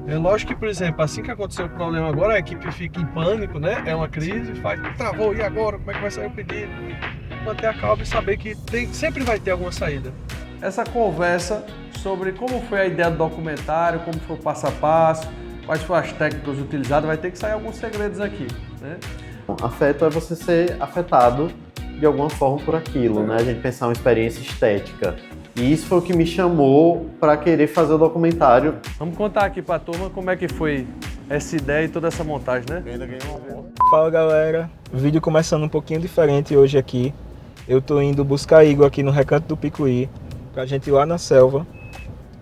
É lógico que, por exemplo, assim que aconteceu o problema agora, a equipe fica em pânico, né? É uma crise, faz, travou, e agora? Como é que vai sair o pedido? Manter a calma e saber que sempre vai ter alguma saída. Essa conversa sobre como foi a ideia do documentário, como foi o passo a passo, quais foram as técnicas utilizadas, vai ter que sair alguns segredos aqui, né? Afeto é você ser afetado de alguma forma por aquilo, né? A gente pensar uma experiência estética. E isso foi o que me chamou para querer fazer o documentário. Vamos contar aqui pra turma como é que foi essa ideia e toda essa montagem, né? Fala galera, vídeo começando um pouquinho diferente hoje aqui. Eu tô indo buscar Igor aqui no Recanto do Picuí, pra gente ir lá na selva.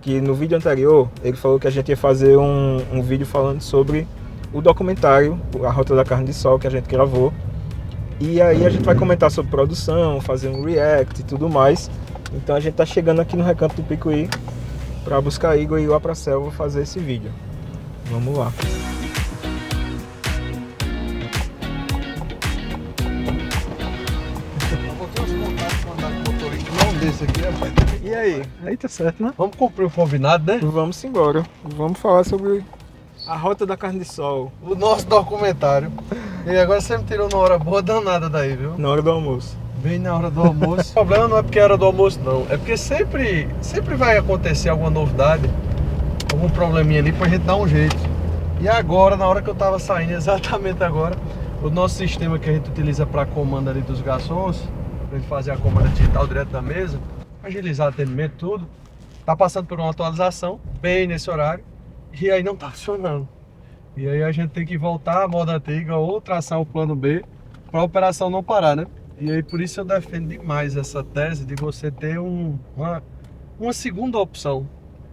Que no vídeo anterior ele falou que a gente ia fazer um vídeo falando sobre o documentário, A Rota da Carne de Sol, que a gente gravou. E aí a gente vai comentar sobre produção, fazer um react e tudo mais. Então a gente tá chegando aqui no Recanto do Picuí pra buscar Igor e ir lá pra selva fazer esse vídeo. Vamos lá. Desse aqui, rapaz. E aí? Aí tá certo, né? Vamos cumprir o combinado, né? Vamos embora. Vamos falar sobre a Rota da Carne de Sol O nosso documentário. E agora você me tirou uma hora boa danada daí, viu? na hora do almoço. Bem na hora do almoço. O problema não é porque é hora do almoço, não. É porque sempre vai acontecer alguma novidade, algum probleminha ali pra gente dar um jeito. E agora, na hora que eu tava saindo, exatamente agora, o nosso sistema que a gente utiliza para comando ali dos garçons, pra gente fazer a comanda digital direto da mesa, agilizar o atendimento, tudo, tá passando por uma atualização, bem nesse horário, e aí não tá funcionando. E aí a gente tem que voltar à moda antiga ou traçar o plano B para a operação não parar, né? E aí por isso eu defendo demais essa tese de você ter uma segunda opção.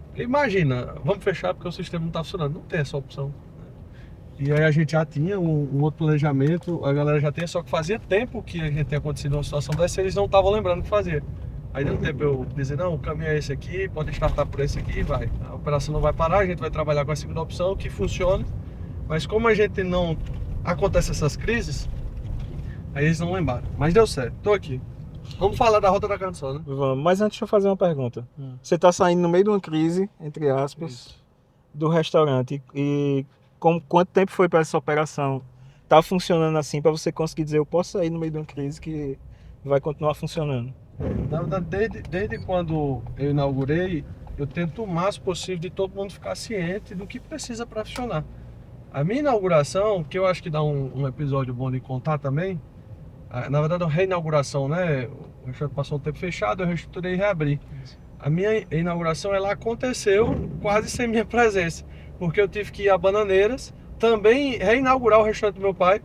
Porque imagina, vamos fechar porque o sistema não está funcionando, não tem essa opção. E aí a gente já tinha um outro planejamento, a galera já tinha, só que fazia tempo que a gente tinha acontecido uma situação dessa e eles não estavam lembrando o que fazer. Aí deu tempo eu dizer, não, o caminho é esse aqui, pode startar por esse aqui e vai. A operação não vai parar, a gente vai trabalhar com a segunda opção que funcione. Mas como a gente não acontece essas crises, aí eles não lembraram. Mas deu certo, tô aqui. Vamos falar da Rota da Carne de Sol, né? Vamos. Mas antes deixa eu fazer uma pergunta. Você tá saindo no meio de uma crise, entre aspas, Isso. do restaurante. E quanto tempo foi para essa operação? Tá funcionando assim para você conseguir dizer, eu posso sair no meio de uma crise que vai continuar funcionando? Na verdade, desde quando eu inaugurei, eu tento o máximo possível de todo mundo ficar ciente do que precisa para funcionar. A minha inauguração, que eu acho que dá um episódio bom de contar também, na verdade a reinauguração, né? O restaurante passou um tempo fechado, eu reestruturei e reabri. A minha inauguração ela aconteceu quase sem minha presença, porque eu tive que ir a Bananeiras, também reinaugurar o restaurante do meu pai.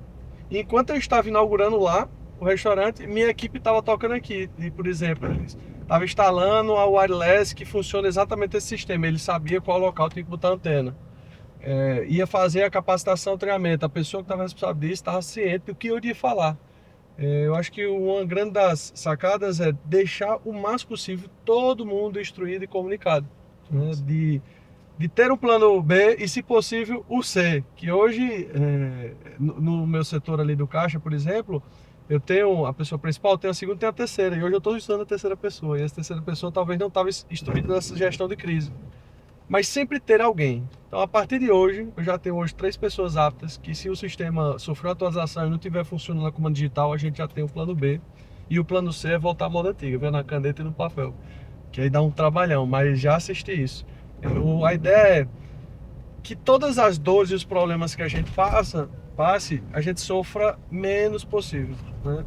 E enquanto eu estava inaugurando lá o restaurante, minha equipe estava tocando aqui. E, por exemplo, eles estavam instalando a wireless que funciona exatamente esse sistema. Ele sabia qual local tinha que botar a antena. Ia fazer a capacitação, o treinamento. A pessoa que estava responsável disso estava ciente do que eu iria falar. Eu acho que uma grande das sacadas é deixar o máximo possível todo mundo instruído e comunicado, né? De ter um plano B e, se possível, o C. Que hoje, no meu setor ali do caixa, por exemplo, eu tenho a pessoa principal, tenho a segunda e tenho a terceira. E hoje eu estou usando a terceira pessoa. E essa terceira pessoa talvez não estava instruída nessa gestão de crise. Mas sempre ter alguém. Então, a partir de hoje, eu já tenho hoje 3 pessoas aptas que, se o sistema sofrer atualização e não estiver funcionando na comanda digital, a gente já tem o plano B. E o plano C é voltar à moda antiga, ver na caneta e no papel. Que aí dá um trabalhão, mas já assisti isso. A ideia é que todas as dores e os problemas que a gente passe, a gente sofra menos possível, né?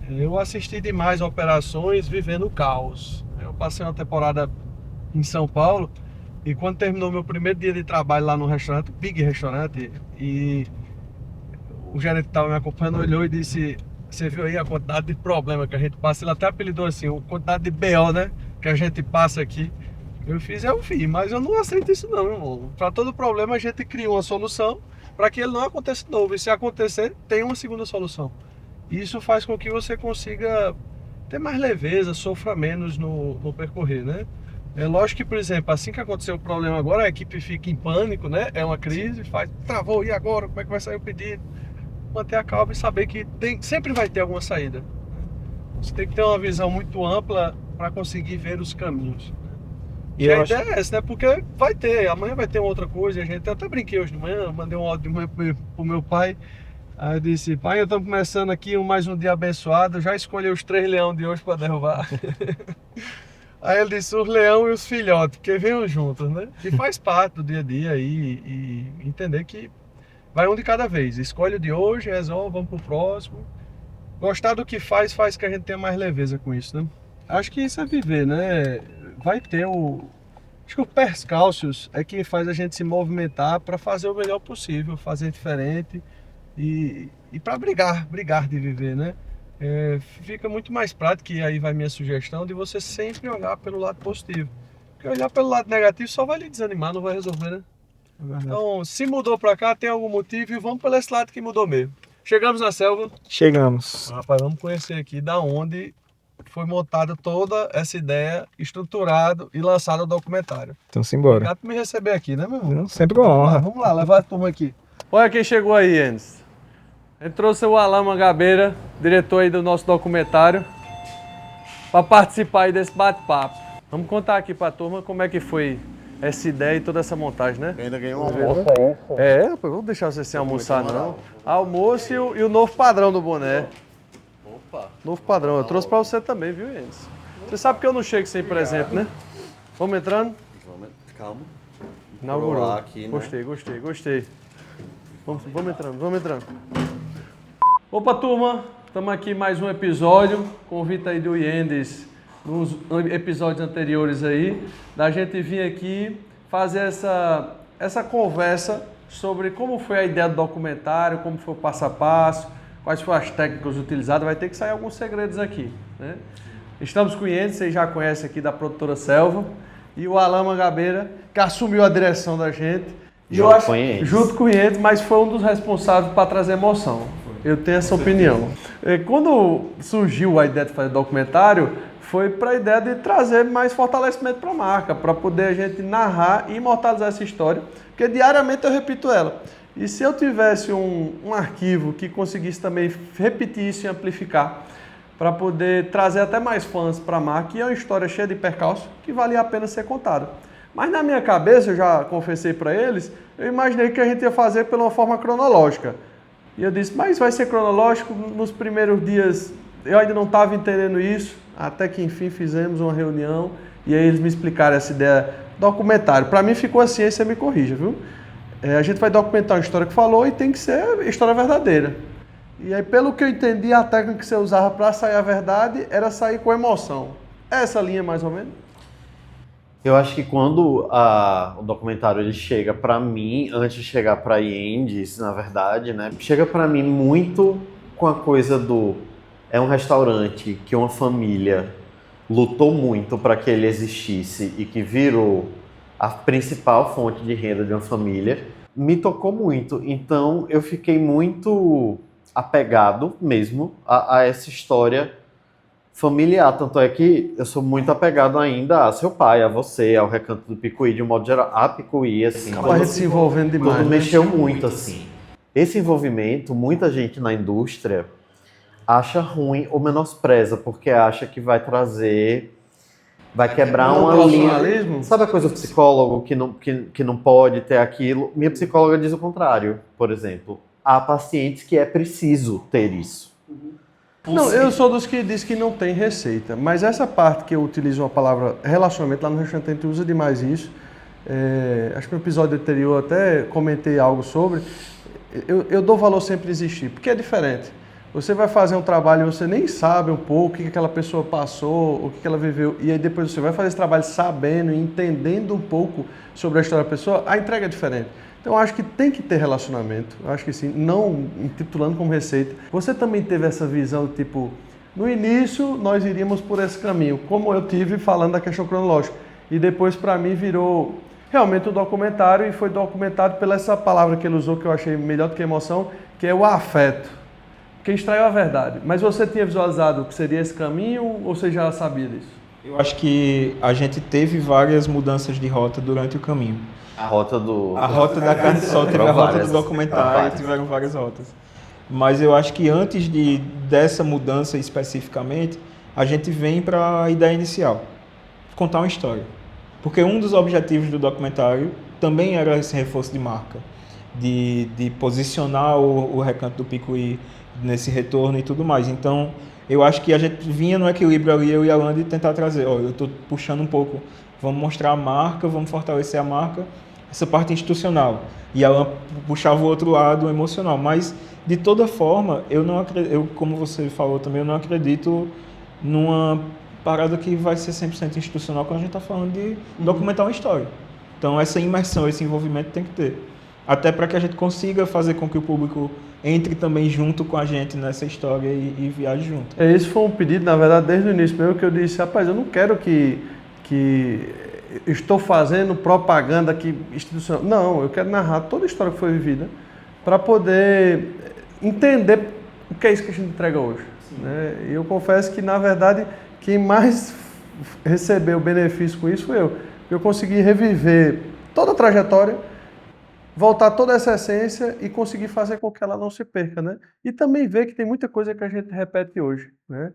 Eu assisti demais operações vivendo o caos. Eu passei uma temporada em São Paulo. E quando terminou meu primeiro dia de trabalho lá no restaurante, Big Restaurante, e o gerente que estava me acompanhando olhou e disse: você viu aí a quantidade de problema que a gente passa? Ele até apelidou assim, a quantidade de BO, né, que a gente passa aqui. Eu fiz, mas eu não aceito isso não, meu irmão. Para todo problema a gente cria uma solução para que ele não aconteça de novo. E se acontecer, tem uma segunda solução. Isso faz com que você consiga ter mais leveza, sofra menos no percorrer, né? É lógico que, por exemplo, assim que aconteceu o problema agora, a equipe fica em pânico, né? É uma crise, faz, travou, e agora? Como é que vai sair o pedido? Manter a calma e saber que sempre vai ter alguma saída. Você tem que ter uma visão muito ampla para conseguir ver os caminhos. E E a eu acho... ideia é essa, né? Porque vai ter, amanhã vai ter uma outra coisa. A gente eu até brinquei hoje de manhã, mandei um áudio de manhã pro meu pai. Aí eu disse, pai, estamos começando aqui mais um dia abençoado. Já escolhi os 3 leões de hoje para derrubar. Aí ele disse, os leão e os filhotes, porque venham juntos, né? E faz parte do dia a dia aí e entender que vai um de cada vez. Escolhe o de hoje, resolve, vamos pro próximo. Gostar do que faz que a gente tenha mais leveza com isso, né? Acho que isso é viver, né? Vai ter o... Acho que o percalços é que faz a gente se movimentar para fazer o melhor possível, fazer diferente e para brigar de viver, né? Fica muito mais prático, e aí vai minha sugestão, de você sempre olhar pelo lado positivo. Porque olhar pelo lado negativo só vai lhe desanimar, não vai resolver, né? Então, se mudou para cá, tem algum motivo e vamos pelo esse lado que mudou mesmo. Chegamos na selva. Chegamos. Rapaz, vamos conhecer aqui da onde foi montada toda essa ideia, estruturado e lançado o documentário. Então simbora. Obrigado por me receber aqui, né, meu irmão? Não, sempre uma honra. Vamos lá, levar a turma aqui. Olha quem chegou aí, Enes. A gente trouxe o Alain Mangabeira, diretor aí do nosso documentário, para participar aí desse bate-papo. Vamos contar aqui para a turma como é que foi essa ideia e toda essa montagem, né? Ainda ganhou um almoço. Rapaz, vamos deixar você sem almoçar, não. Almoço e o novo padrão do boné. Opa. Novo padrão. Eu trouxe para você também, viu, Enes? Você sabe que eu não chego sem presente, né? Vamos entrando? Calma. Inaugurou. Provar aqui, né? Gostei. Vamos entrando. Opa, turma, estamos aqui mais um episódio. Convite aí do Iendes nos episódios anteriores aí, da gente vir aqui fazer essa conversa sobre como foi a ideia do documentário, como foi o passo a passo, quais foram as técnicas utilizadas. Vai ter que sair alguns segredos aqui, né? Estamos com o Iendes, vocês já conhecem aqui da produtora Selva, e o Alain Mangabeira, que assumiu a direção da gente. E eu acho, junto com o Iendes, mas foi um dos responsáveis para trazer emoção. Eu tenho essa opinião. Quando surgiu a ideia de fazer documentário, foi para a ideia de trazer mais fortalecimento para a marca, para poder a gente narrar e imortalizar essa história, porque diariamente eu repito ela. E se eu tivesse um arquivo que conseguisse também repetir isso e amplificar, para poder trazer até mais fãs para a marca, e é uma história cheia de percalços que valia a pena ser contada. Mas na minha cabeça, eu já confessei para eles, eu imaginei que a gente ia fazer pela uma forma cronológica. E eu disse, mas vai ser cronológico? Nos primeiros dias eu ainda não estava entendendo isso, até que enfim fizemos uma reunião e aí eles me explicaram essa ideia documentário. Para mim ficou assim, aí você me corrija, viu? A gente vai documentar uma história que falou e tem que ser história verdadeira. E aí, pelo que eu entendi, a técnica que você usava para sair a verdade era sair com emoção. Essa linha mais ou menos? Eu acho que quando o documentário ele chega pra mim, antes de chegar pra Iendes, na verdade, né? Chega pra mim muito com a coisa do... É um restaurante que uma família lutou muito para que ele existisse e que virou a principal fonte de renda de uma família. Me tocou muito. Então, eu fiquei muito apegado mesmo a essa história familiar, tanto é que eu sou muito apegado ainda a seu pai, a você, ao Recanto do Picuí, de um modo geral, a Picuí, assim. Acaba a gente se envolvendo demais. Tudo mexeu muito, assim. Esse envolvimento, muita gente na indústria acha ruim ou menospreza, porque acha que vai trazer, vai quebrar uma linha. Sabe a coisa do psicólogo que não pode ter aquilo? Minha psicóloga diz o contrário, por exemplo. Há pacientes que é preciso ter isso. Não, eu sou dos que diz que não tem receita, mas essa parte que eu utilizo a palavra relacionamento, lá no restaurante a gente usa demais isso. Acho que no episódio anterior até comentei algo sobre. Eu dou valor sempre existir, porque é diferente. Você vai fazer um trabalho e você nem sabe um pouco o que aquela pessoa passou, o que ela viveu, e aí depois você vai fazer esse trabalho sabendo e entendendo um pouco sobre a história da pessoa, a entrega é diferente. Então eu acho que tem que ter relacionamento, eu acho que sim, não intitulando como receita. Você também teve essa visão, tipo, no início nós iríamos por esse caminho, como eu tive falando da questão cronológica, e depois para mim virou realmente um documentário, e foi documentado pela essa palavra que ele usou, que eu achei melhor do que emoção, que é o afeto. Quem extraiu a verdade. Mas você tinha visualizado que seria esse caminho ou você já sabia disso? Eu acho que a gente teve várias mudanças de rota durante o caminho. A rota da carne de sol teve a rota do documentário, tiveram várias rotas. Mas eu acho que antes dessa mudança especificamente, a gente vem para a ideia inicial. Contar uma história. Porque um dos objetivos do documentário também era esse reforço de marca, de posicionar o Recanto do Picuí nesse retorno e tudo mais. Então, eu acho que a gente vinha no equilíbrio ali, eu e a Alan, de tentar trazer, eu estou puxando um pouco, vamos mostrar a marca, vamos fortalecer a marca, essa parte institucional. E a Alan puxava o outro lado, o emocional. Mas, de toda forma, como você falou também, eu não acredito numa parada que vai ser 100% institucional quando a gente está falando de documentar uma história. Então, essa imersão, esse envolvimento tem que ter. Até para que a gente consiga fazer com que o público entre também junto com a gente nessa história e viaje junto. Esse foi um pedido, na verdade, desde o início mesmo, que eu disse, rapaz, eu não quero que estou fazendo propaganda aqui institucional. Não, eu quero narrar toda a história que foi vivida para poder entender o que é isso que a gente entrega hoje. Né? E eu confesso que, na verdade, quem mais recebeu benefício com isso foi eu. Eu consegui reviver toda a trajetória, voltar toda essa essência e conseguir fazer com que ela não se perca, né? E também ver que tem muita coisa que a gente repete hoje, né?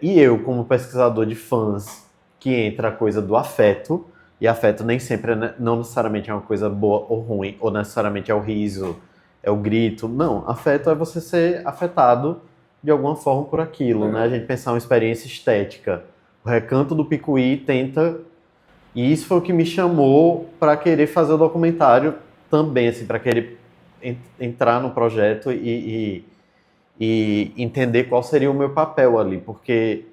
E eu, como pesquisador de fãs, que entra a coisa do afeto, e afeto nem sempre, não necessariamente é uma coisa boa ou ruim, ou necessariamente é o riso, é o grito. Não, afeto é você ser afetado de alguma forma por aquilo, né? A gente pensar uma experiência estética. O Recanto do Picuí tenta... E isso foi o que me chamou para querer fazer o documentário também, assim, para querer entrar no projeto e entender qual seria o meu papel ali, porque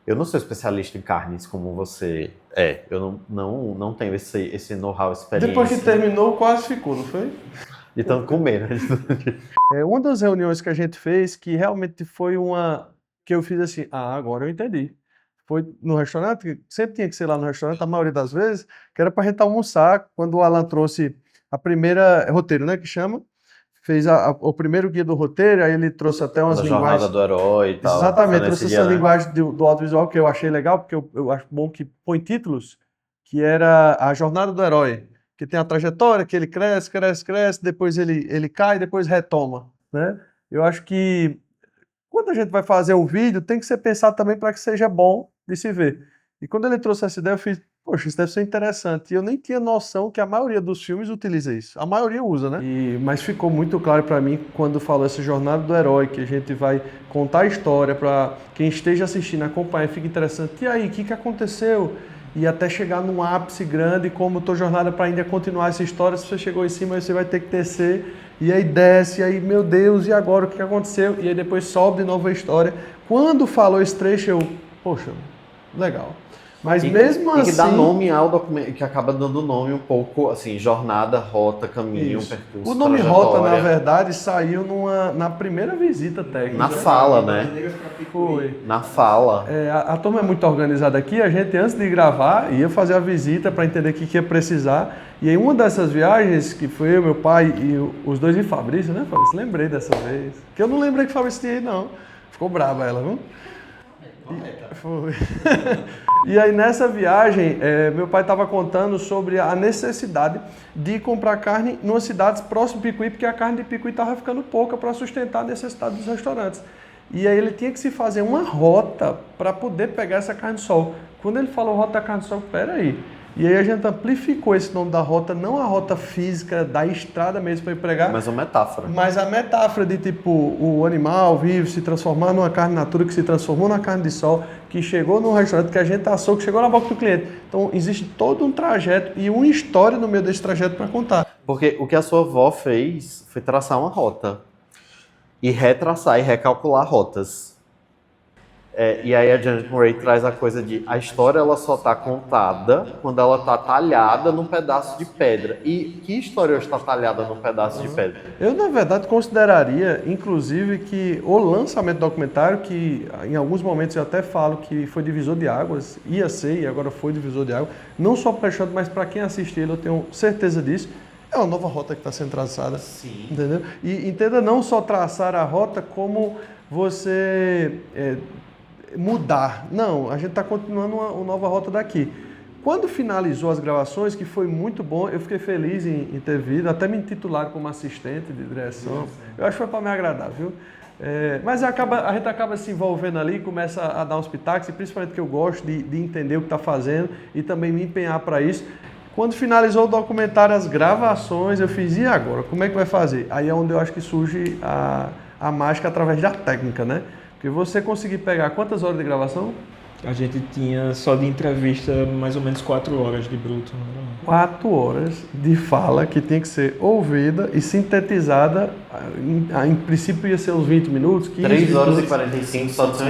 eu não sou especialista em carnes como você é. Eu não tenho esse know-how, experiência. Depois que terminou, quase ficou, não foi? De tanto comer, né? Uma das reuniões que a gente fez, que realmente foi uma... que eu fiz assim, agora eu entendi. Foi no restaurante, que sempre tinha que ser lá no restaurante, a maioria das vezes, que era pra gente almoçar, quando o Alan trouxe a primeira roteiro, né, que chama, fez o primeiro guia do roteiro, aí ele trouxe até umas linguagens... Jornada do herói e tal. Exatamente, trouxe essa dia, linguagem do audiovisual que eu achei legal, porque eu acho bom que põe títulos, que era a jornada do herói, que tem a trajetória, que ele cresce, depois ele cai, depois retoma, né? Eu acho que quando a gente vai fazer um vídeo, tem que ser pensado também para que seja bom de se ver. E quando ele trouxe essa ideia, eu fiz, poxa, isso deve ser interessante. E eu nem tinha noção que a maioria dos filmes utiliza isso. A maioria usa, né? Mas ficou muito claro para mim quando falou essa jornada do herói, que a gente vai contar a história para quem esteja assistindo, acompanhar, fica interessante. E aí, o que aconteceu? E até chegar num ápice grande, como tua jornada para ainda continuar essa história, se você chegou em cima, você vai ter que descer, e aí desce, e aí, meu Deus, e agora o que aconteceu? E aí depois sobe de novo a história. Quando falou esse trecho, eu, poxa, legal. Mas mesmo assim... que dá nome ao documento, que acaba dando nome um pouco, assim, jornada, rota, caminho, percurso, o nome rota, na verdade, saiu na primeira visita técnica. Na fala, né? Foi. Na fala. A turma é muito organizada aqui, a gente, antes de gravar, ia fazer a visita para entender o que ia precisar. E aí, uma dessas viagens, que foi eu, meu pai e os dois e Fabrício, né, Fabrício? Lembrei dessa vez. Que eu não lembrei que Fabrício tinha ido, não. Ficou brava ela, viu? Foi. E aí nessa viagem, meu pai estava contando sobre a necessidade de comprar carne numa cidade próxima de Picuí, porque a carne de Picuí estava ficando pouca para sustentar a necessidade dos restaurantes. E aí ele tinha que se fazer uma rota para poder pegar essa carne de sol. Quando ele falou rota da carne de sol, peraí. E aí a gente amplificou esse nome da rota, não a rota física da estrada mesmo para ir pregar. Mas uma metáfora. Mas a metáfora de tipo, o animal vivo se transformar numa carne natura, que se transformou na carne de sol, que chegou no restaurante, que a gente assou, que chegou na boca do cliente. Então existe todo um trajeto e uma história no meio desse trajeto para contar. Porque o que a sua avó fez foi traçar uma rota. E retraçar e recalcular rotas. E aí a Janet Murray traz a coisa de a história ela só está contada quando ela está talhada num pedaço de pedra. E que história hoje está talhada num pedaço de pedra? Eu, na verdade, consideraria, inclusive, que o lançamento do documentário, que em alguns momentos eu até falo que foi divisor de águas, ia ser e agora foi divisor de águas, não só para o Alexandre, mas para quem assiste ele, eu tenho certeza disso. É uma nova rota que está sendo traçada. Sim. Entendeu? E entenda não só traçar a rota, como você mudar. Não, a gente está continuando uma nova rota daqui. Quando finalizou as gravações, que foi muito bom, eu fiquei feliz em ter vindo, até me intitularam como assistente de direção. Eu acho que foi para me agradar, viu? Mas a gente acaba se envolvendo ali, começa a dar uns pitacos, e principalmente que eu gosto de entender o que está fazendo e também me empenhar para isso. Quando finalizou o documentário, as gravações, eu fiz, e agora? Como é que vai fazer? Aí é onde eu acho que surge a mágica através da técnica, né? Porque você conseguir pegar quantas horas de gravação? A gente tinha só de entrevista mais ou menos 4 horas de bruto. 4 horas de fala que tinha que ser ouvida e sintetizada. Em princípio ia ser uns 20 minutos, 15 3 horas minutos. e 45 só do seu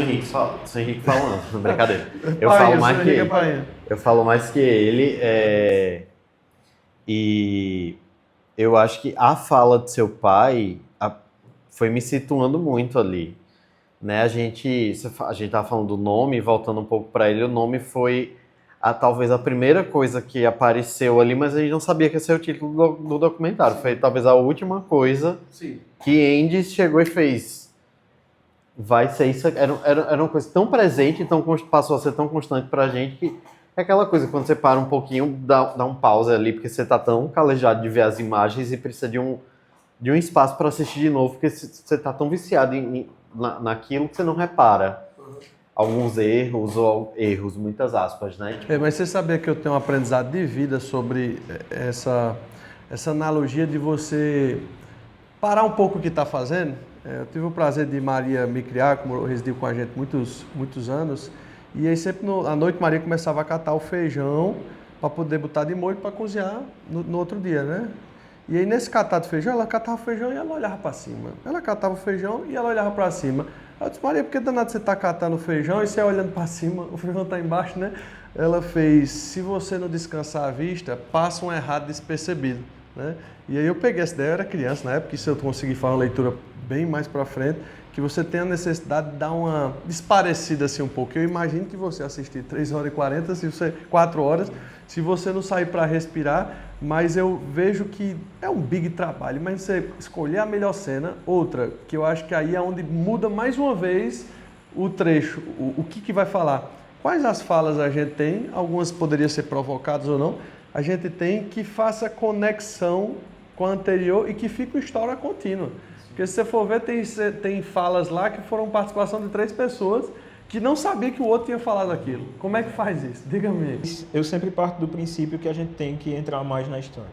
Henrique falando. Brincadeira. Eu Painha, falo mais seu que Henrique é ele. painha. Eu falo mais que ele. E eu acho que a fala de seu pai foi me situando muito ali. Né, a gente tava falando do nome, voltando um pouco para ele, o nome foi talvez a primeira coisa que apareceu ali, mas a gente não sabia que ia ser o título do documentário. Sim. Foi talvez a última coisa. Sim. Que Andy chegou e fez. Vai ser isso. Era uma coisa tão presente, então passou a ser tão constante pra gente que é aquela coisa, quando você para um pouquinho, dá um pause ali, porque você tá tão calejado de ver as imagens e precisa de um espaço para assistir de novo, porque você tá tão viciado naquilo que você não repara alguns erros, muitas aspas, né? Mas você sabia que eu tenho um aprendizado de vida sobre essa analogia de você parar um pouco o que está fazendo? Eu tive o prazer de Maria me criar, como residiu com a gente muitos anos, e aí sempre à noite Maria começava a catar o feijão para poder botar de molho para cozinhar no outro dia, né? E aí, nesse catar de feijão, ela catava o feijão e ela olhava para cima. Ela catava o feijão e ela olhava para cima. Eu disse, Maria, por que danado você está catando o feijão e você olhando para cima, o feijão está embaixo, né? Ela fez, se você não descansar a vista, passa um errado despercebido, né? E aí eu peguei essa ideia, eu era criança na época, isso eu consegui fazer uma leitura bem mais para frente, que você tem a necessidade de dar uma desparecida assim um pouco. Eu imagino que você assistir 3 horas e 40, 4 horas, se você não sair para respirar, mas eu vejo que é um big trabalho, mas você escolher a melhor cena, outra, que eu acho que aí é onde muda mais uma vez o trecho, o que vai falar. Quais as falas a gente tem, algumas poderiam ser provocadas ou não, a gente tem que faça conexão com a anterior e que fique uma história contínua. Porque se você for ver, tem falas lá que foram participação de 3 pessoas que não sabia que o outro tinha falado aquilo. Como é que faz isso? Diga-me. Eu sempre parto do princípio que a gente tem que entrar mais na história.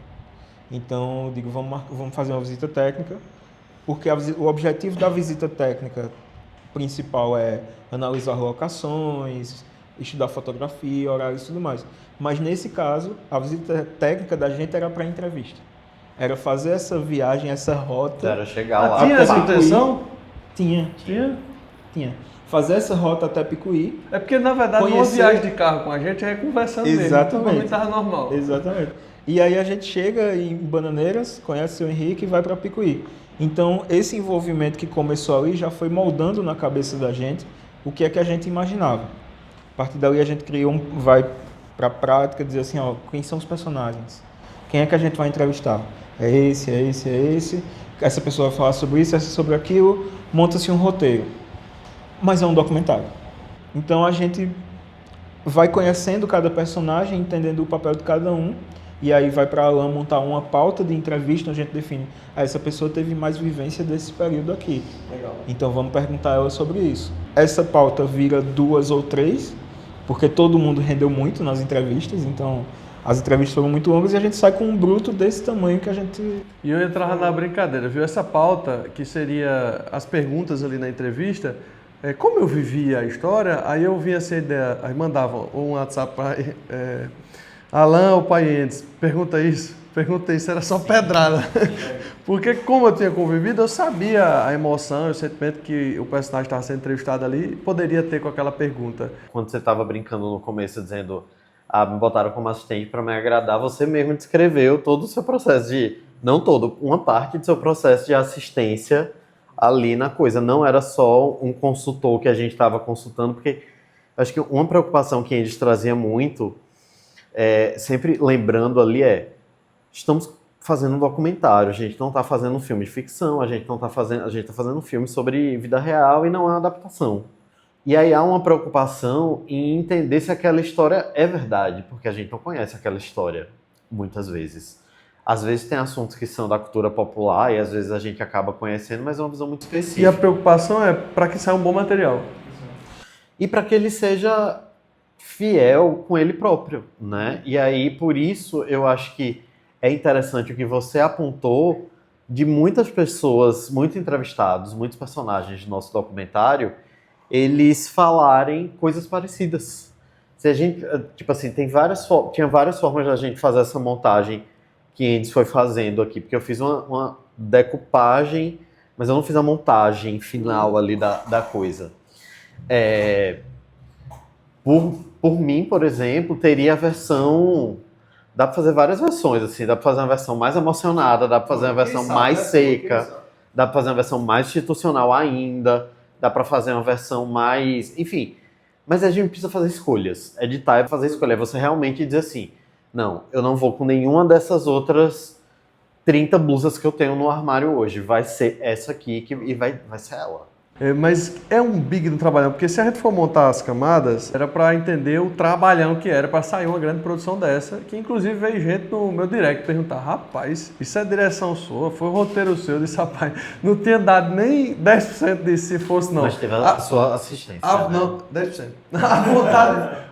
Então, eu digo, vamos fazer uma visita técnica, porque o objetivo da visita técnica principal é analisar locações, estudar fotografia, horários e tudo mais. Mas, nesse caso, a visita técnica da gente era para entrevista. Era fazer essa viagem, essa rota. Era chegar lá. Tinha essa intenção? Tinha. Fazer essa rota até Picuí. É porque, na verdade, uma viagem de carro com a gente é conversando Exatamente. mesmo. Exatamente. Normal. Exatamente. E aí a gente chega em Bananeiras, conhece o seu Henrique e vai para Picuí. Então, esse envolvimento que começou ali já foi moldando na cabeça da gente o que é que a gente imaginava. A partir dali a gente vai para a prática, dizer assim, ó, quem são os personagens? Quem é que a gente vai entrevistar? É esse. Essa pessoa vai falar sobre isso, essa sobre aquilo. Monta-se um roteiro. Mas é um documentário. Então a gente vai conhecendo cada personagem, entendendo o papel de cada um, e aí vai para a Alan montar uma pauta de entrevista, onde a gente define, essa pessoa teve mais vivência desse período aqui. Legal. Então vamos perguntar a ela sobre isso. Essa pauta vira 2 ou 3, porque todo mundo rendeu muito nas entrevistas, então as entrevistas foram muito longas e a gente sai com um bruto desse tamanho que a gente... E eu entrava na brincadeira, viu? Essa pauta, que seria as perguntas ali na entrevista, como eu vivia a história, aí eu vinha essa ideia, aí mandava um WhatsApp para Alan ou Paendes, pergunta isso, era só pedrada. Porque como eu tinha convivido, eu sabia a emoção, o sentimento que o personagem estava sendo entrevistado ali poderia ter com aquela pergunta. Quando você estava brincando no começo, dizendo, me botaram como assistente para me agradar, você mesmo descreveu todo o seu processo não todo, uma parte do seu processo de assistência ali na coisa. Não era só um consultor que a gente estava consultando, porque acho que uma preocupação que eles traziam muito, sempre lembrando ali, estamos fazendo um documentário, a gente não está fazendo um filme de ficção, a gente está fazendo um filme sobre vida real e não é uma adaptação. E aí há uma preocupação em entender se aquela história é verdade, porque a gente não conhece aquela história, muitas vezes. Às vezes tem assuntos que são da cultura popular e às vezes a gente acaba conhecendo, mas é uma visão muito específica. E a preocupação é para que saia um bom material. E para que ele seja fiel com ele próprio, né? E aí, por isso, eu acho que é interessante o que você apontou de muitas pessoas, muitos entrevistados, muitos personagens do nosso documentário, eles falarem coisas parecidas. Se a gente, tipo assim, tinha várias formas da gente fazer essa montagem que Endes foi fazendo aqui, porque eu fiz uma decupagem, mas eu não fiz a montagem final ali da coisa. Por mim, por exemplo, teria a versão... Dá pra fazer várias versões, assim. Dá pra fazer uma versão mais emocionada, dá pra fazer uma versão mais seca, dá pra fazer uma versão mais institucional ainda, dá pra fazer uma versão mais... Enfim, mas a gente precisa fazer escolhas. Editar é fazer escolha. É você realmente dizer assim, não, eu não vou com nenhuma dessas outras 30 blusas que eu tenho no armário hoje. Vai ser essa aqui e vai ser ela. Mas é um big do trabalhão, porque se a gente for montar as camadas, era para entender o trabalhão que era para sair uma grande produção dessa, que inclusive veio gente no meu direct perguntar, rapaz, isso é direção sua, foi roteiro seu? Eu disse, rapaz, não tinha dado nem 10% disso se fosse não. Mas teve a sua assistência. Não, 10%.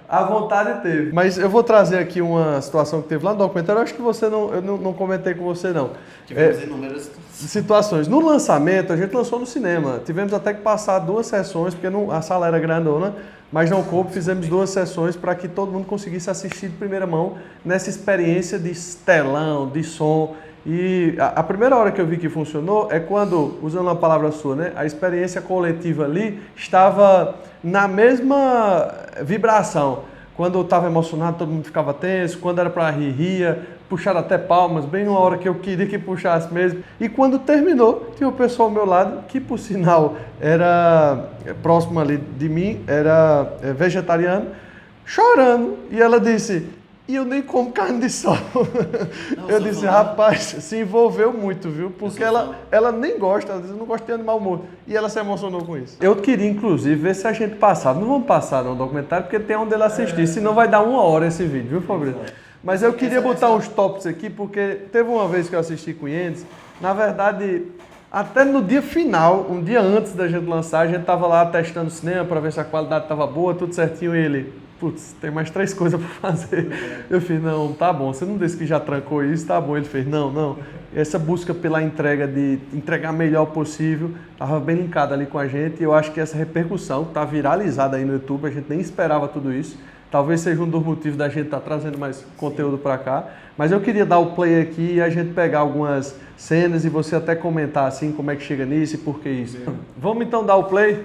A vontade teve. Mas eu vou trazer aqui uma situação que teve lá no documentário, eu acho que eu não comentei com você não. Tivemos inúmeras situações. No lançamento, a gente lançou no cinema. Tivemos até que passar 2 sessões, porque a sala era grandona, mas não coube, fizemos 2 sessões para que todo mundo conseguisse assistir de primeira mão nessa experiência de telão, de som. E a primeira hora que eu vi que funcionou é quando, usando uma palavra sua, né, a experiência coletiva ali estava na mesma vibração. Quando eu estava emocionado, todo mundo ficava tenso. Quando era para rir, ria. Puxaram até palmas, bem numa hora que eu queria que puxasse mesmo. E quando terminou, tinha uma pessoa ao meu lado, que por sinal era próximo ali de mim, era vegetariano, chorando. E ela disse, e eu nem como carne de sol. Eu disse, rapaz, se envolveu muito, viu? Porque ela nem gosta, ela diz, eu não gosto de animal morto. E ela se emocionou com isso. Eu queria, inclusive, ver se a gente passava. Não vamos passar no documentário, porque tem onde ele assistir, senão vai dar 1 hora esse vídeo, viu, Fabrício? Mas eu queria botar uns tops aqui, porque teve uma vez que eu assisti com o Endes, na verdade, até no dia final, um dia antes da gente lançar, a gente estava lá testando o cinema para ver se a qualidade estava boa, tudo certinho, e ele, putz, tem mais 3 coisas para fazer. Eu fiz, não, tá bom, você não disse que já trancou isso, tá bom. Ele fez, não, essa busca pela entrega, de entregar o melhor possível, estava bem linkada ali com a gente, e eu acho que essa repercussão está viralizada aí no YouTube, a gente nem esperava tudo isso. Talvez seja um dos motivos da gente estar trazendo mais conteúdo para cá. Mas eu queria dar o play aqui e a gente pegar algumas cenas e você até comentar assim como é que chega nisso e por que isso. Vamos então dar o play?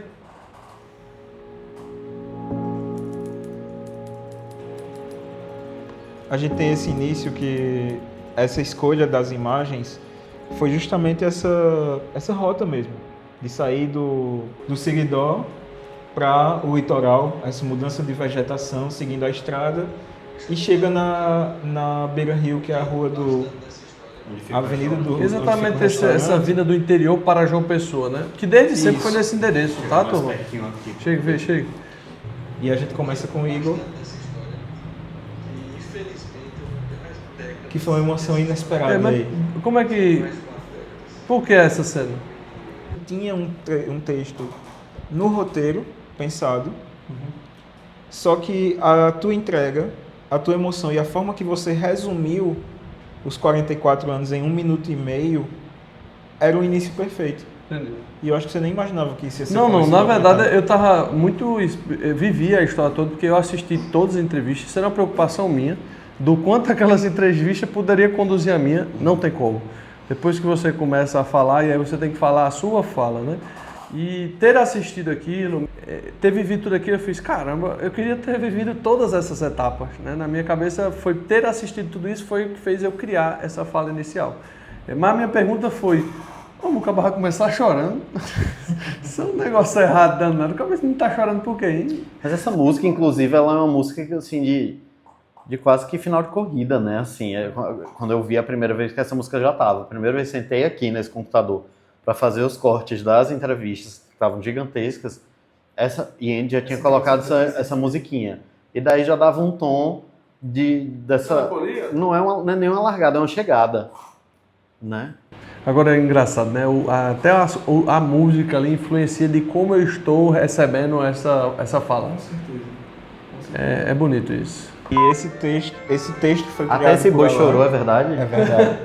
A gente tem esse início que essa escolha das imagens foi justamente essa rota mesmo, de sair do Seridó para o litoral, essa mudança de vegetação, seguindo a estrada, e chega na Beira Rio, que é a rua a Avenida do... Exatamente essa vinda do interior para João Pessoa, né? Que desde sempre foi nesse endereço, tá, turma? Chega. E a gente começa com o Igor, que foi uma emoção inesperada aí. Como é que... Por que essa cena? Tinha um texto no roteiro, pensado, só que a tua entrega, a tua emoção e a forma que você resumiu os 44 anos em 1 minuto e meio era o início perfeito. Entendi. E eu acho que você nem imaginava que isso ia ser. Não, na verdade eu tava muito... vivi a história toda porque eu assisti todas as entrevistas, isso era uma preocupação minha, do quanto aquelas entrevistas poderia conduzir a minha, não tem como. Depois que você começa a falar, e aí você tem que falar a sua fala, né? E ter assistido aquilo, ter vivido tudo aquilo, eu fiz, caramba, eu queria ter vivido todas essas etapas, né? Na minha cabeça, foi ter assistido tudo isso foi o que fez eu criar essa fala inicial. Mas a minha pergunta foi, como o cara vai começar chorando? Isso é um negócio errado, danado. O não tá chorando por quê, hein? Mas essa música, inclusive, ela é uma música que, assim, de quase que final de corrida, né? Assim, quando eu vi a primeira vez que essa música já tava. A primeira vez que sentei aqui nesse computador para fazer os cortes das entrevistas, que estavam gigantescas, Andy já tinha colocado essa musiquinha. E daí já dava um tom dessa... Não é nem uma largada, é uma chegada, né? Agora é engraçado, né? Até a música ali influencia de como eu estou recebendo essa fala. Com certeza. É bonito isso. E esse texto foi criado Até esse por boi Alan. chorou, é verdade? É verdade.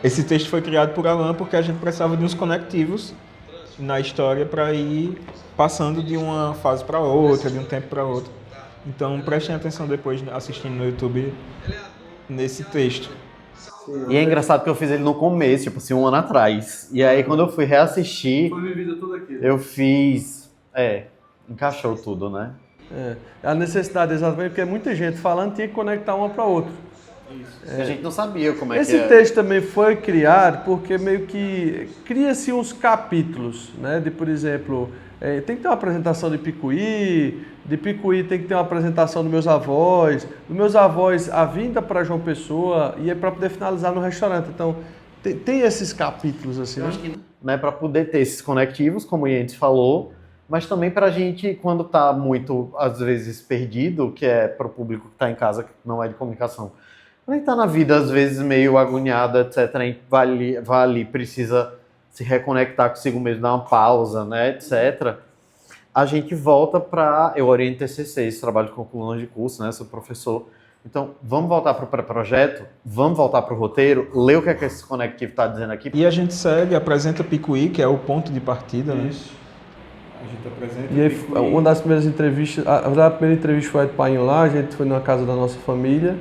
Esse texto foi criado por Alan porque a gente precisava de uns conectivos na história para ir passando de uma fase para outra, de um tempo para outro. Então prestem atenção depois assistindo no YouTube nesse texto. E é engraçado que eu fiz ele no começo, tipo assim, 1 ano atrás. E aí quando eu fui reassistir, Foi vivida tudo aquilo. eu fiz... encaixou tudo, né? A necessidade, exatamente, porque muita gente falando tinha que conectar uma para outra. A gente não sabia como é Esse que é. texto também foi criado porque meio que cria-se uns capítulos, né? De, por exemplo, tem que ter uma apresentação de Picuí tem que ter uma apresentação dos meus avós, a vinda para João Pessoa e é para poder finalizar no restaurante. Então, tem esses capítulos assim, Eu né? acho que, né, para poder ter esses conectivos, como o Yantes falou, mas também para a gente, quando está muito, às vezes, perdido, que é para o público que está em casa, que não é de comunicação, quando a gente está na vida, às vezes, meio agoniado, etc., a gente vai ali, precisa se reconectar consigo mesmo, dar uma pausa, né, etc., a gente volta para... Eu oriento TCCs, trabalho com colunas de curso, né, sou professor. Então, vamos voltar para o pré-projeto, vamos voltar para o roteiro, ler o que é que esse conectivo está dizendo aqui. E a gente segue, apresenta Picuí, que é o ponto de partida, né? A gente apresenta E aí, Picuí. uma das primeiras entrevistas, a primeira entrevista foi a de Painho lá, a gente foi na casa da nossa família.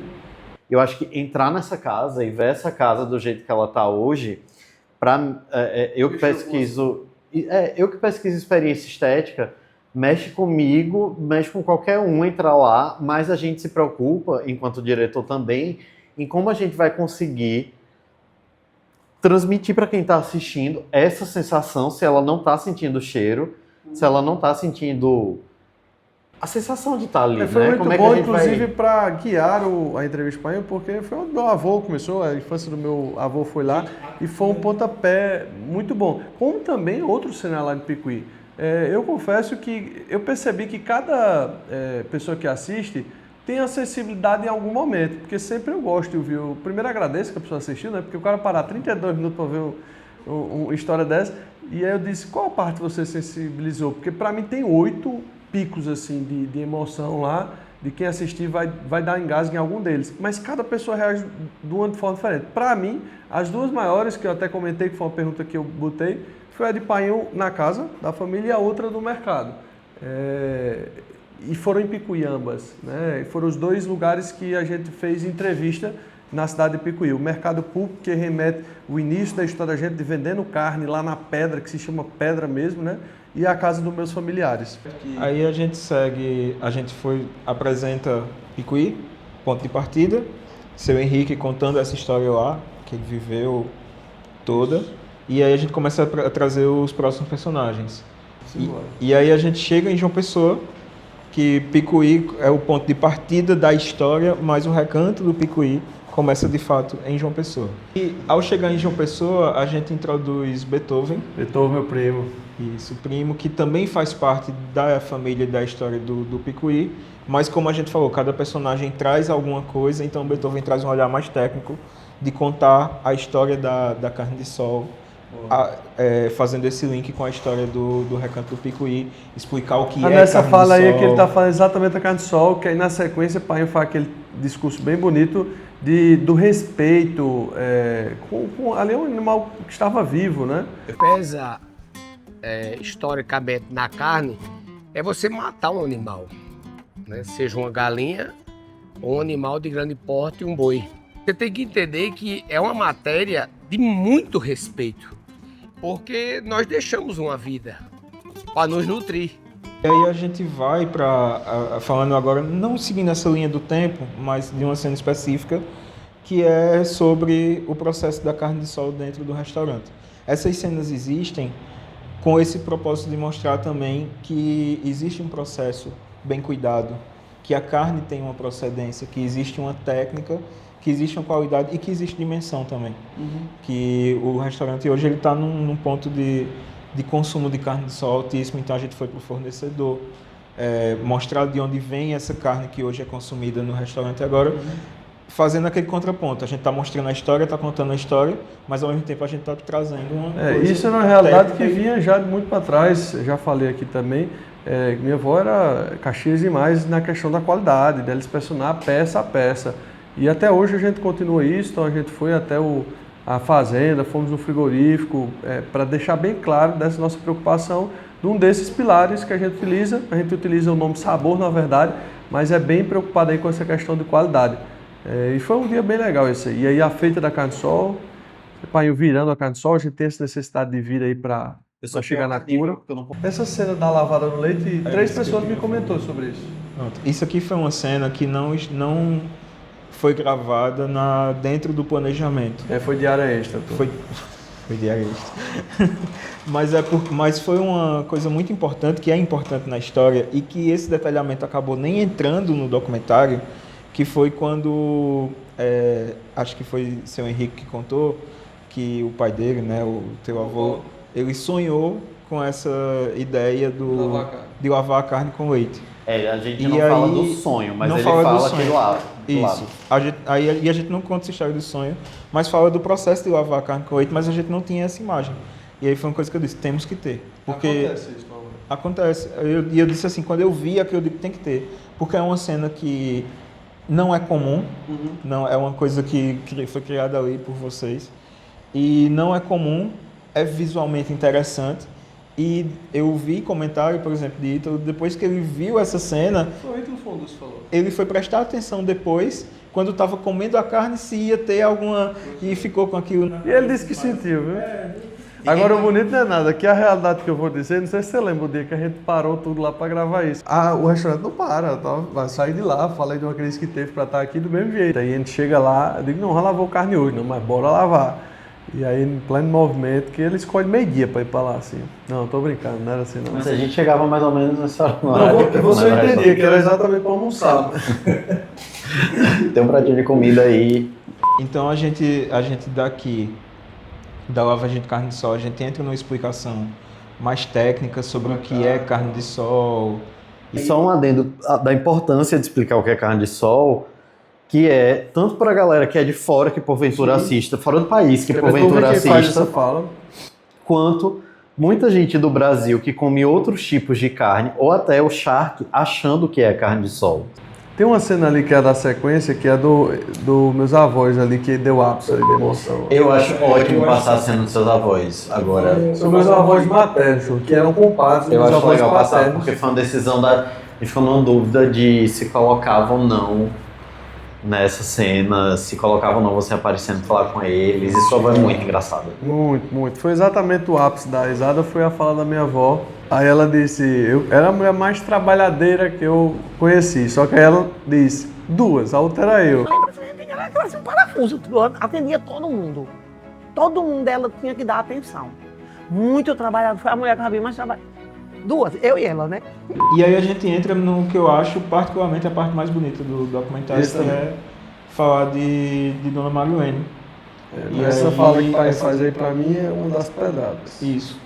Eu acho que entrar nessa casa e ver essa casa do jeito que ela está hoje, eu que pesquiso experiência estética, mexe comigo, mexe com qualquer um entrar lá, mas a gente se preocupa, enquanto diretor também, em como a gente vai conseguir transmitir para quem está assistindo essa sensação, se ela não está sentindo o cheiro, se ela não está sentindo a sensação de estar ali, Foi né? muito Como é que bom, a gente inclusive, vai... para guiar a entrevista para ele, porque foi onde meu avô começou, a infância do meu avô foi lá, e foi um pontapé muito bom. Como também outro cenário lá de Picuí. Eu confesso que eu percebi que cada pessoa que assiste tem acessibilidade em algum momento, porque sempre eu gosto de ouvir. Eu primeiro agradeço que a pessoa assistiu, né? Porque o cara parar 32 minutos para ver uma história dessa, e aí eu disse, qual parte você sensibilizou? Porque para mim tem 8 picos assim de emoção lá, de quem assistir vai dar engasgo em algum deles, mas cada pessoa reage de uma forma diferente. Para mim, as duas maiores, que eu até comentei, que foi uma pergunta que eu botei, foi a de Painho na casa da família e a outra do mercado. E foram em Picuí ambas, né? Foram os 2 lugares que a gente fez entrevista na cidade de Picuí. O mercado público, que remete o início da história da gente de vendendo carne lá na pedra, que se chama pedra mesmo, né? E a casa dos meus familiares. Aí a gente segue, apresenta Picuí, ponto de partida, seu Henrique contando essa história lá, que ele viveu toda, e aí a gente começa a trazer os próximos personagens. E aí a gente chega em João Pessoa, que Picuí é o ponto de partida da história, mas o recanto do Picuí começa de fato em João Pessoa. E ao chegar em João Pessoa, a gente introduz Beethoven. Beethoven, meu primo. Isso, primo, que também faz parte da família da história do Picuí, mas como a gente falou, cada personagem traz alguma coisa, então Beethoven traz um olhar mais técnico de contar a história da carne de sol, fazendo esse link com a história do Recanto do Picuí, explicar o que é nessa carne fala de aí sol. que ele está falando exatamente da carne de sol, que aí na sequência o Painho faz aquele discurso bem bonito do respeito ali é um animal que estava vivo, né? Pesa historicamente na carne é você matar um animal, né? Seja uma galinha ou um animal de grande porte, um boi. Você tem que entender que é uma matéria de muito respeito, porque nós deixamos uma vida para nos nutrir. E aí a gente vai falando agora, não seguindo essa linha do tempo, mas de uma cena específica, que é sobre o processo da carne de sol dentro do restaurante. Essas cenas existem com esse propósito de mostrar também que existe um processo bem cuidado, que a carne tem uma procedência, que existe uma técnica, que existe uma qualidade e que existe dimensão também. Que o restaurante hoje está num ponto de de consumo de carne de sol altíssimo, então a gente foi para o fornecedor, mostrar de onde vem essa carne que hoje é consumida no restaurante agora, fazendo aquele contraponto. A gente está mostrando a história, está contando a história, mas ao mesmo tempo a gente está trazendo uma coisa isso é uma realidade que técnica. vinha já de muito para trás, eu já falei aqui também. Minha avó era Caxias demais na questão da qualidade, dela inspecionar peça a peça. E até hoje a gente continua isso, então a gente foi até a fazenda, fomos no frigorífico, para deixar bem claro dessa nossa preocupação de um desses pilares que a gente utiliza o nome sabor na verdade, mas é bem preocupado aí com essa questão de qualidade. E foi um dia bem legal esse aí. E aí a feita da carne de sol, pai, virando a carne de sol, a gente tem essa necessidade de vir aí para chegar na cura. Essa cena da lavada no leite, 3 pessoas me comentou sobre isso. Pronto. Isso aqui foi uma cena que não foi gravada dentro do planejamento. Foi diária extra. Foi diária extra. mas foi uma coisa muito importante, que é importante na história, e que esse detalhamento acabou nem entrando no documentário, que foi quando, acho que foi seu Henrique que contou, que o pai dele, né, o teu avô, ele sonhou com essa ideia de lavar a carne com leite. A gente não fala do sonho, mas ele fala que lava. Isso. A gente não conta essa história do sonho, mas fala do processo de lavar a carne com leite, mas a gente não tinha essa imagem. E aí foi uma coisa que eu disse, temos que ter. Porque acontece isso, não? Acontece. E eu disse assim, quando eu vi aquilo, eu digo, tem que ter. Porque é uma cena que não é comum, não é uma coisa que foi criada ali por vocês. E não é comum, é visualmente interessante. E eu vi comentário, por exemplo, de Ítalo, depois que ele viu essa cena, Foi o Ítalo Fondos falou. ele foi prestar atenção depois, quando estava comendo a carne, se ia ter alguma... E ficou com aquilo... E ele disse que sentiu, viu? Agora o bonito não é nada, que a realidade que eu vou dizer, não sei se você lembra o dia que a gente parou tudo lá para gravar isso. O restaurante não para, vai sair de lá, falei de uma crise que teve para estar aqui do mesmo jeito. Aí a gente chega lá, eu digo, não, já lavou carne hoje, não, mas bora lavar. E aí, em pleno movimento, que ele escolhe meio-dia para ir para lá, assim. Não, tô brincando, não era assim, não. Mas a gente chegava mais ou menos nessa hora. Não, você entendia que era exatamente para almoçar. Tem um pratinho de comida aí. Então a gente daqui, da lavagem de carne de sol, a gente entra numa explicação mais técnica sobre o que é carne de sol. E só um adendo da importância de explicar o que é carne de sol, que é tanto para a galera que é de fora, que porventura assista, fora do país, que porventura assista, quanto muita gente do Brasil que come outros tipos de carne, ou até o charque, achando que é carne de sol. Tem uma cena ali que é da sequência, que é do meus avós ali, que deu ápice ali de emoção. Eu acho ótimo passar a cena dos seus avós agora. São meus avós maternos, que eram compadres dos Eu meus acho avós legal passar, paternos. porque foi uma decisão a gente ficou numa dúvida de se colocava ou não nessa cena, se colocava ou não você aparecendo falar com eles. Isso foi muito engraçado. Muito, muito. Foi exatamente o ápice da risada, foi a fala da minha avó. Aí ela disse, era a mulher mais trabalhadeira que eu conheci, só que aí ela disse, 2, a outra era eu. Ela parecia um parafuso, atendia todo mundo. Todo mundo dela tinha que dar atenção. Muito trabalhada, foi a mulher que eu vi mais trabalhada. 2, eu e ela, né? E aí a gente entra no que eu acho particularmente a parte mais bonita do documentário, que é falar de Dona Marilene. E essa fala que o pai faz aí pra mim é uma das pedradas. Isso.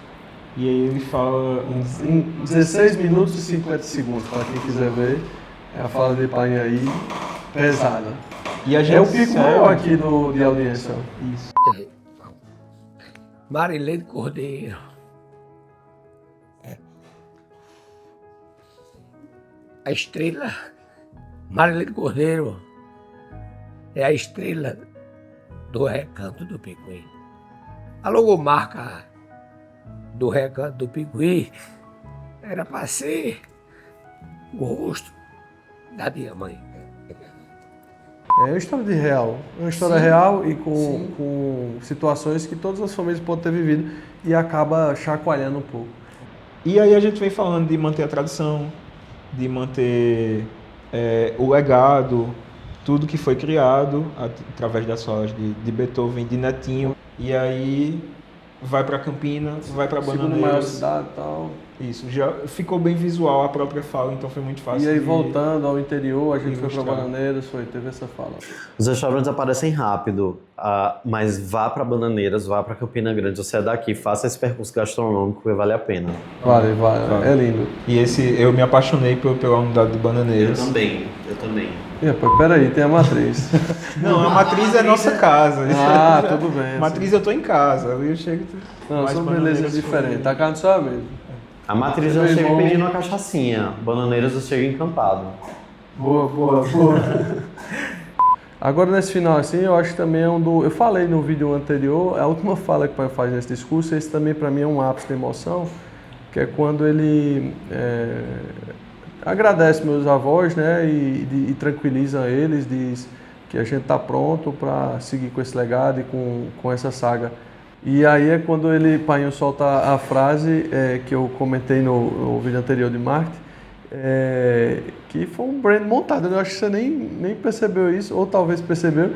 E aí ele fala... Em 16 minutos e 50 segundos, para quem quiser ver, é a fala de pai aí, pesada. E a gente é o pico maior aqui de audiência. Isso. Marilene Cordeiro. A estrela, Marilene Cordeiro, é a estrela do Recanto do Picuí. A logomarca do Recanto do Picuí era para ser o rosto da minha mãe. É uma história de real. É uma história real e com situações que todas as famílias podem ter vivido e acaba chacoalhando um pouco. E aí a gente vem falando de manter a tradição, de manter o legado, tudo que foi criado através das falas de Beethoven, de Netinho. E aí vai para Campina, vai para Segunda maior Bananeiras. cidade e tal. Isso, já ficou bem visual a própria fala, então foi muito fácil. E aí, de- voltando ao interior, a gente foi pra ilustrar. Bananeiras, teve essa fala. Os restaurantes aparecem rápido, mas vá para Bananeiras, vá para Campina Grande, você é daqui, faça esse percurso gastronômico que vale a pena. Vale, Vale. é lindo. E eu me apaixonei pela unidade de Bananeiras. Eu também. E, pô, peraí, tem a matriz. Não, a matriz é nossa casa. Ah, tudo bem. Matriz eu tô em casa, ali eu chego... Não, mais são Bananeiras belezas foi- diferentes. A carne só é a mesma. A matriz eu Meu chego irmão. pedindo uma cachaçinha, Bananeiras eu chego encantado. Boa, boa, boa. Agora nesse final assim, eu acho que também é eu falei no vídeo anterior, a última fala que o pai faz nesse discurso, esse também para mim é um ápice de emoção, que é quando ele agradece meus avós, né, e tranquiliza eles, diz que a gente está pronto para seguir com esse legado e com essa saga. E aí é quando Painho solta a frase que eu comentei no vídeo anterior de marketing, que foi um brand montado. Eu acho que você nem percebeu isso, ou talvez percebeu,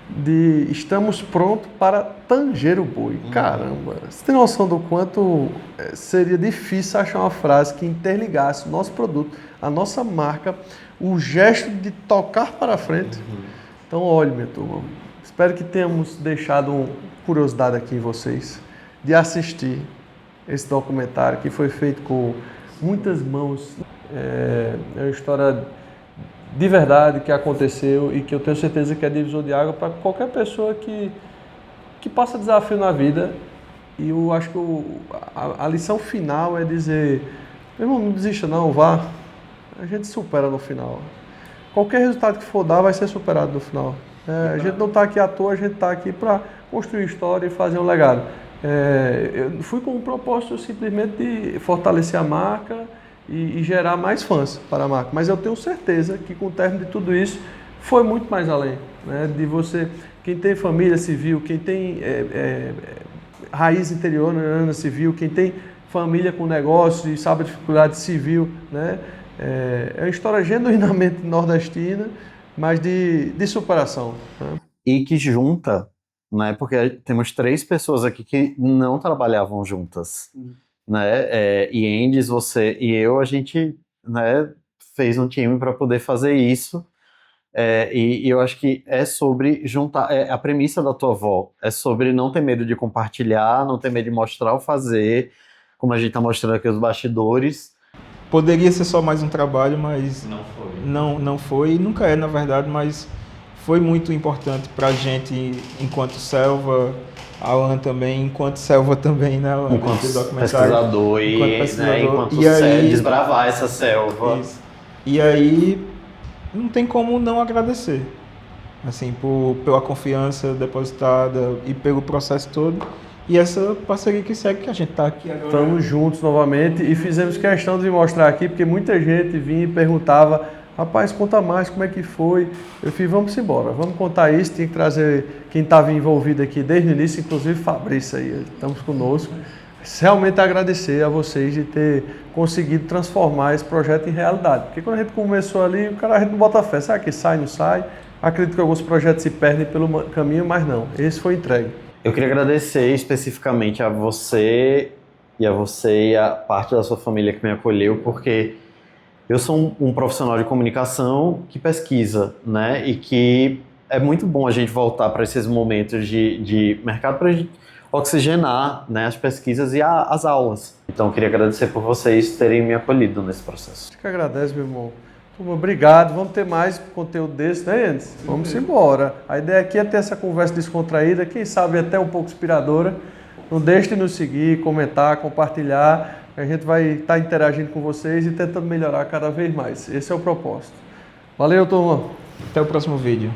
de estamos prontos para tanger o boi. Caramba, você tem noção do quanto seria difícil achar uma frase que interligasse o nosso produto, a nossa marca, o gesto de tocar para frente. Então, olha, minha turma, espero que tenhamos deixado curiosidade aqui em vocês de assistir esse documentário que foi feito com muitas mãos. É uma história de verdade que aconteceu e que eu tenho certeza que é divisor de água para qualquer pessoa que passa desafio na vida. E eu acho que a lição final é dizer, meu irmão, não desista não, vá, a gente supera no final. Qualquer resultado que for dar vai ser superado no final. A gente não está aqui à toa, a gente está aqui para construir história e fazer um legado. Eu fui com o propósito simplesmente de fortalecer a marca e gerar mais fãs para a marca. Mas eu tenho certeza que com o término de tudo isso, foi muito mais além. Né? De você, quem tem família civil, quem tem raiz interior civil, quem tem família com negócio e sabe a dificuldade civil, né? É uma história genuinamente nordestina, mas de superação. Né? E que junta, né? Porque temos 3 pessoas aqui que não trabalhavam juntas, né? E Endes, você e eu, a gente, né, fez um time para poder fazer isso. E eu acho que é sobre juntar, a premissa da tua avó é sobre não ter medo de compartilhar, não ter medo de mostrar o fazer, como a gente está mostrando aqui os bastidores. Poderia ser só mais um trabalho, mas Não foi. não foi, e nunca é, na verdade, mas foi muito importante para a gente, enquanto Selva, Alan também, enquanto Selva também, né, Alan? Enquanto Esse documentário. pesquisador Enquanto e pesquisador. enquanto E aí- desbravar essa selva. Isso. E aí, não tem como não agradecer, assim, pela confiança depositada e pelo processo todo. E essa parceria que segue, que a gente tá aqui agora. Estamos juntos novamente e fizemos questão de mostrar aqui, porque muita gente vinha e perguntava, rapaz, conta mais, como é que foi? Eu fiz, vamos embora, vamos contar isso, tinha que trazer quem estava envolvido aqui desde o início, inclusive Fabrício aí, estamos conosco. Realmente agradecer a vocês de ter conseguido transformar esse projeto em realidade, porque quando a gente começou ali, a gente não bota fé, será que sai, não sai? Acredito que alguns projetos se perdem pelo caminho, mas não, esse foi entregue. Eu queria agradecer especificamente a você e a parte da sua família que me acolheu, porque eu sou um profissional de comunicação que pesquisa, né? E que é muito bom a gente voltar para esses momentos de mercado para a gente oxigenar, né, as pesquisas e as aulas. Então eu queria agradecer por vocês terem me acolhido nesse processo. Fica agradece, meu irmão. Turma, obrigado. Vamos ter mais conteúdo desse, né, Endes? Vamos embora. A ideia aqui é ter essa conversa descontraída, quem sabe até um pouco inspiradora. Não deixe de nos seguir, comentar, compartilhar. A gente vai estar interagindo com vocês e tentando melhorar cada vez mais. Esse é o propósito. Valeu, turma. Até o próximo vídeo.